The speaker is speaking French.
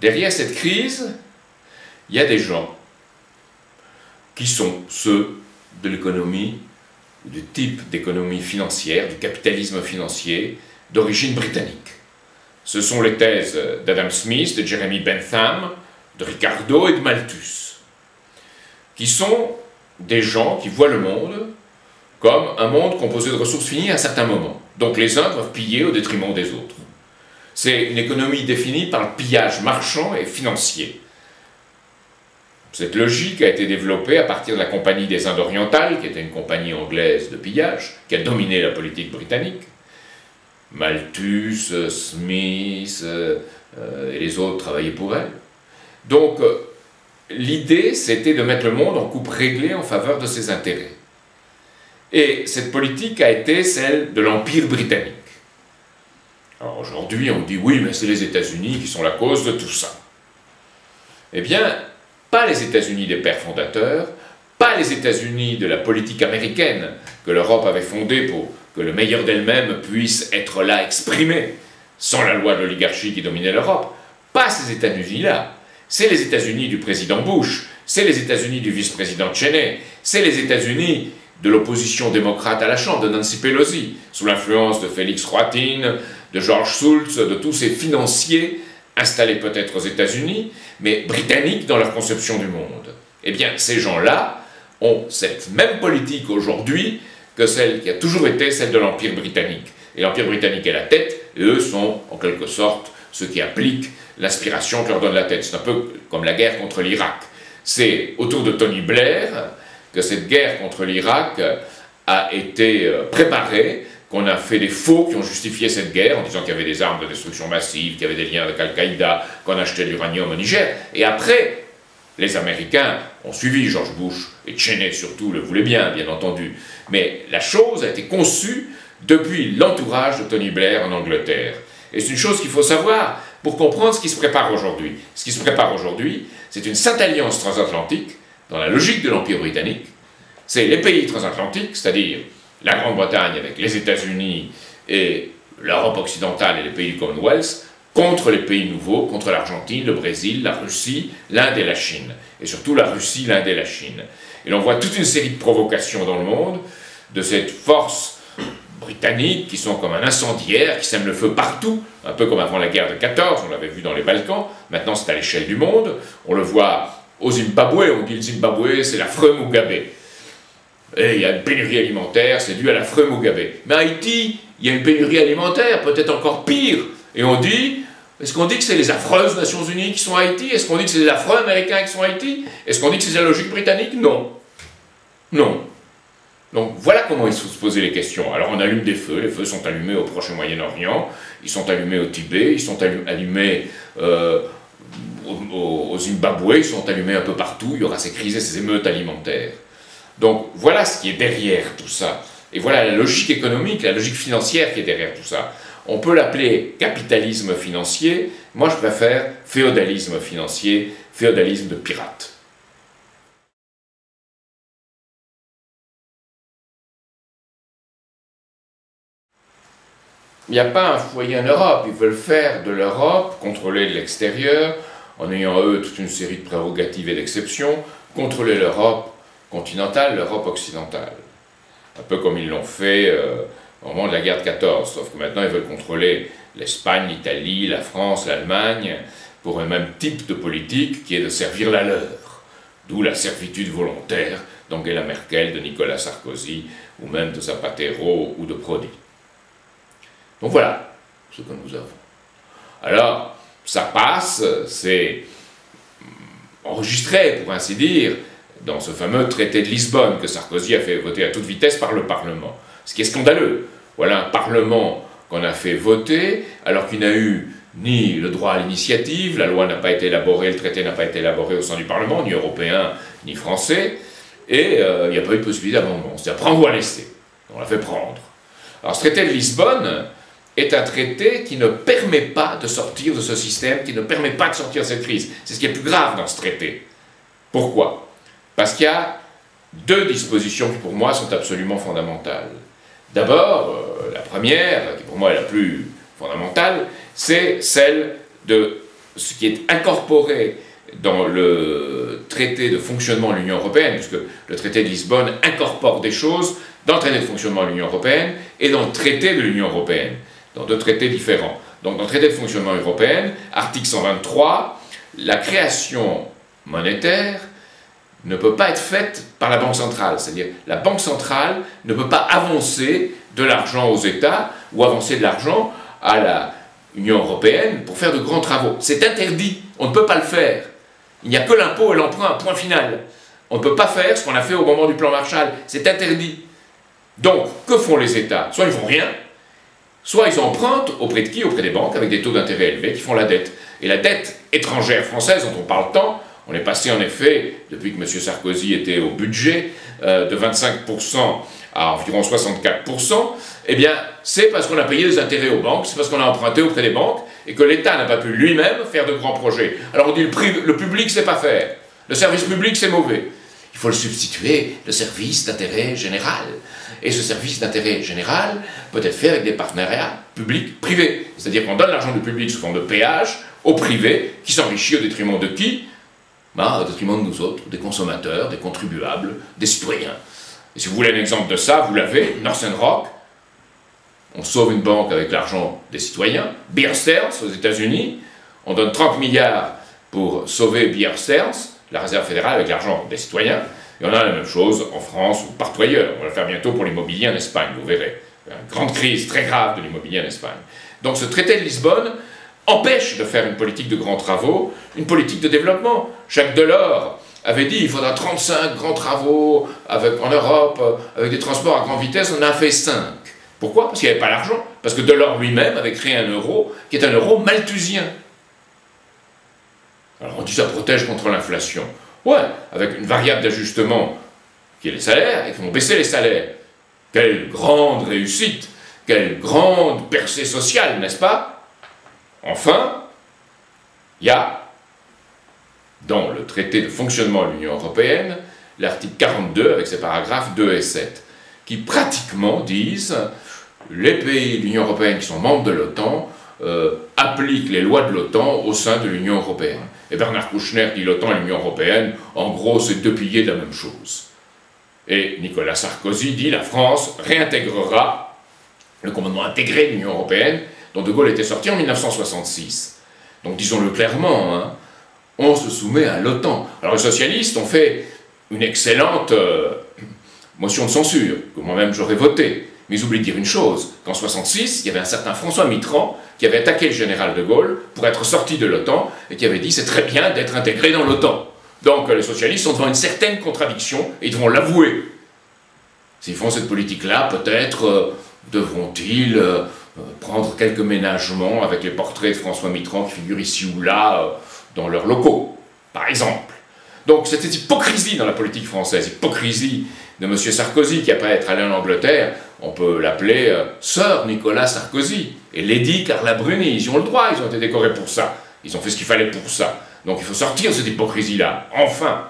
derrière cette crise, il y a des gens qui sont ceux de l'économie, du type d'économie financière, du capitalisme financier d'origine britannique. Ce sont les thèses d'Adam Smith, de Jeremy Bentham, de Ricardo et de Malthus, qui sont des gens qui voient le monde comme un monde composé de ressources finies à un certain moment. Donc les uns doivent piller au détriment des autres. C'est une économie définie par le pillage marchand et financier. Cette logique a été développée à partir de la Compagnie des Indes orientales, qui était une compagnie anglaise de pillage, qui a dominé la politique britannique. Malthus, Smith et les autres travaillaient pour elle. Donc l'idée, c'était de mettre le monde en coupe réglée en faveur de ses intérêts. Et cette politique a été celle de l'Empire britannique. Alors aujourd'hui, on dit oui, mais c'est les États-Unis qui sont la cause de tout ça. Eh bien, pas les États-Unis des pères fondateurs, pas les États-Unis de la politique américaine que l'Europe avait fondée pour que le meilleur d'elle-même puisse être là exprimé sans la loi de l'oligarchie qui dominait l'Europe. Pas ces États-Unis-là. C'est les États-Unis du président Bush, c'est les États-Unis du vice-président Cheney, c'est les États-Unis de l'opposition démocrate à la Chambre, de Nancy Pelosi, sous l'influence de Félix Reutin, de George Shultz, de tous ces financiers installés peut-être aux États-Unis, mais britanniques dans leur conception du monde. Eh bien, ces gens-là ont cette même politique aujourd'hui que celle qui a toujours été celle de l'Empire britannique. Et l'Empire britannique est la tête, et eux sont, en quelque sorte, ceux qui appliquent l'inspiration que leur donne la tête. C'est un peu comme la guerre contre l'Irak. C'est autour de Tony Blair que cette guerre contre l'Irak a été préparée, qu'on a fait des faux qui ont justifié cette guerre en disant qu'il y avait des armes de destruction massive, qu'il y avait des liens avec Al-Qaïda, qu'on achetait de l'uranium au Niger. Et après, les Américains ont suivi George Bush, et Cheney surtout le voulait bien, bien entendu. Mais la chose a été conçue depuis l'entourage de Tony Blair en Angleterre. Et c'est une chose qu'il faut savoir pour comprendre ce qui se prépare aujourd'hui. Ce qui se prépare aujourd'hui, c'est une sainte alliance transatlantique, dans la logique de l'Empire britannique. C'est les pays transatlantiques, c'est-à-dire la Grande-Bretagne avec les États-Unis et l'Europe occidentale et les pays du Commonwealth, contre les pays nouveaux, contre l'Argentine, le Brésil, la Russie, l'Inde et la Chine. Et surtout la Russie, l'Inde et la Chine. Et l'on voit toute une série de provocations dans le monde, de cette force britannique qui sont comme un incendiaire, qui sème le feu partout, un peu comme avant la guerre de 14, on l'avait vu dans les Balkans, maintenant c'est à l'échelle du monde, on le voit au Zimbabwe, on dit le Zimbabwe c'est l'affreux Mugabe. Et il y a une pénurie alimentaire, c'est dû à l'affreux Mugabe. Mais à Haïti, il y a une pénurie alimentaire, peut-être encore pire. Et on dit, est-ce qu'on dit que c'est les affreuses Nations Unies qui sont à Haïti? Est-ce qu'on dit que c'est les affreux Américains qui sont à Haïti? Est-ce qu'on dit que c'est la logique britannique? Non. Non. Donc voilà comment il faut se poser les questions. Alors on allume des feux, les feux sont allumés au Proche et Moyen-Orient, ils sont allumés au Tibet, ils sont allumés au Zimbabwe, ils sont allumés un peu partout, il y aura ces crises et ces émeutes alimentaires. Donc voilà ce qui est derrière tout ça. Et voilà la logique économique, la logique financière qui est derrière tout ça. On peut l'appeler capitalisme financier, moi je préfère féodalisme financier, féodalisme de pirate. Il n'y a pas un foyer en Europe, ils veulent faire de l'Europe, contrôler de l'extérieur, en ayant eux toute une série de prérogatives et d'exceptions, contrôler l'Europe continentale, l'Europe occidentale. Un peu comme ils l'ont fait au moment de la guerre de 14, sauf que maintenant ils veulent contrôler l'Espagne, l'Italie, la France, l'Allemagne, pour un même type de politique qui est de servir la leur. D'où la servitude volontaire d'Angela Merkel, de Nicolas Sarkozy, ou même de Zapatero ou de Prodi. Donc voilà ce que nous avons. Alors, ça passe, c'est enregistré, pour ainsi dire, dans ce fameux traité de Lisbonne que Sarkozy a fait voter à toute vitesse par le Parlement. Ce qui est scandaleux. Voilà un Parlement qu'on a fait voter, alors qu'il n'a eu ni le droit à l'initiative, la loi n'a pas été élaborée, le traité n'a pas été élaboré au sein du Parlement, ni européen, ni français, et il n'y a pas eu de possibilité d'amendement. C'est à prendre ou à laisser. On l'a fait prendre. Alors ce traité de Lisbonne est un traité qui ne permet pas de sortir de ce système, qui ne permet pas de sortir de cette crise. C'est ce qui est le plus grave dans ce traité. Pourquoi? Parce qu'il y a deux dispositions qui pour moi sont absolument fondamentales. D'abord, la première, qui pour moi est la plus fondamentale, c'est celle de ce qui est incorporé dans le traité de fonctionnement de l'Union européenne, puisque le traité de Lisbonne incorpore des choses dans le traité de fonctionnement de l'Union européenne et dans le traité de l'Union européenne, dans deux traités différents. Donc dans le traité de fonctionnement européen, article 123, la création monétaire ne peut pas être faite par la Banque centrale. C'est-à-dire la Banque centrale ne peut pas avancer de l'argent aux États ou avancer de l'argent à l'Union européenne pour faire de grands travaux. C'est interdit, on ne peut pas le faire. Il n'y a que l'impôt et l'emprunt, point final. On ne peut pas faire ce qu'on a fait au moment du plan Marshall, c'est interdit. Donc, que font les États? Soit ils font rien, soit ils empruntent auprès de qui? Auprès des banques, avec des taux d'intérêt élevés, qui font la dette. Et la dette étrangère française, dont on parle tant, on est passé en effet, depuis que M. Sarkozy était au budget, de 25% à environ 64%, eh bien, c'est parce qu'on a payé des intérêts aux banques, c'est parce qu'on a emprunté auprès des banques, et que l'État n'a pas pu lui-même faire de grands projets. Alors on dit le public sait pas faire, le service public c'est mauvais. Il faut le substituer, le service d'intérêt général. Et ce service d'intérêt général peut être fait avec des partenariats publics-privés. C'est-à-dire qu'on donne l'argent du public sous forme de péage au privé, qui s'enrichit au détriment de qui? Au détriment de nous autres, des consommateurs, des contribuables, des citoyens. Et si vous voulez un exemple de ça, vous l'avez, Northern Rock, on sauve une banque avec l'argent des citoyens. Bear Stearns aux États-Unis, on donne 30 milliards pour sauver Bear Stearns, la réserve fédérale avec l'argent des citoyens, et on a la même chose en France ou partout ailleurs. On va le faire bientôt pour l'immobilier en Espagne, vous verrez. Une grande crise très grave de l'immobilier en Espagne. Donc ce traité de Lisbonne empêche de faire une politique de grands travaux, une politique de développement. Jacques Delors avait dit il faudra 35 grands travaux en Europe, avec des transports à grande vitesse, on en a fait 5. Pourquoi? Parce qu'il n'y avait pas l'argent. Parce que Delors lui-même avait créé un euro qui est un euro malthusien. Alors on dit ça protège contre l'inflation. Ouais, avec une variable d'ajustement qui est les salaires, et qui vont baisser les salaires. Quelle grande réussite, quelle grande percée sociale, n'est-ce pas? Enfin, il y a, dans le traité de fonctionnement de l'Union européenne, l'article 42 avec ses paragraphes 2 et 7, qui pratiquement disent les pays de l'Union européenne qui sont membres de l'OTAN appliquent les lois de l'OTAN au sein de l'Union européenne. Et Bernard Kouchner dit l'OTAN et l'Union européenne, en gros, c'est deux piliers de la même chose. Et Nicolas Sarkozy dit la France réintégrera le commandement intégré de l'Union européenne, dont De Gaulle était sorti en 1966. Donc disons-le clairement, hein, on se soumet à l'OTAN. Alors les socialistes ont fait une excellente motion de censure, que moi-même j'aurais voté. Mais ils oublient de dire une chose, qu'en 1966, il y avait un certain François Mitterrand qui avait attaqué le général de Gaulle pour être sorti de l'OTAN et qui avait dit c'est très bien d'être intégré dans l'OTAN. Donc les socialistes sont devant une certaine contradiction et ils devront l'avouer. S'ils font cette politique-là, peut-être devront-ils prendre quelques ménagements avec les portraits de François Mitterrand qui figurent ici ou là dans leurs locaux, par exemple. Donc cette hypocrisie dans la politique française, hypocrisie de M. Sarkozy, qui après être allé en Angleterre, on peut l'appeler Sir Nicolas Sarkozy, et Lady Carla Bruni, ils ont le droit, ils ont été décorés pour ça, ils ont fait ce qu'il fallait pour ça. Donc il faut sortir de cette hypocrisie-là, enfin.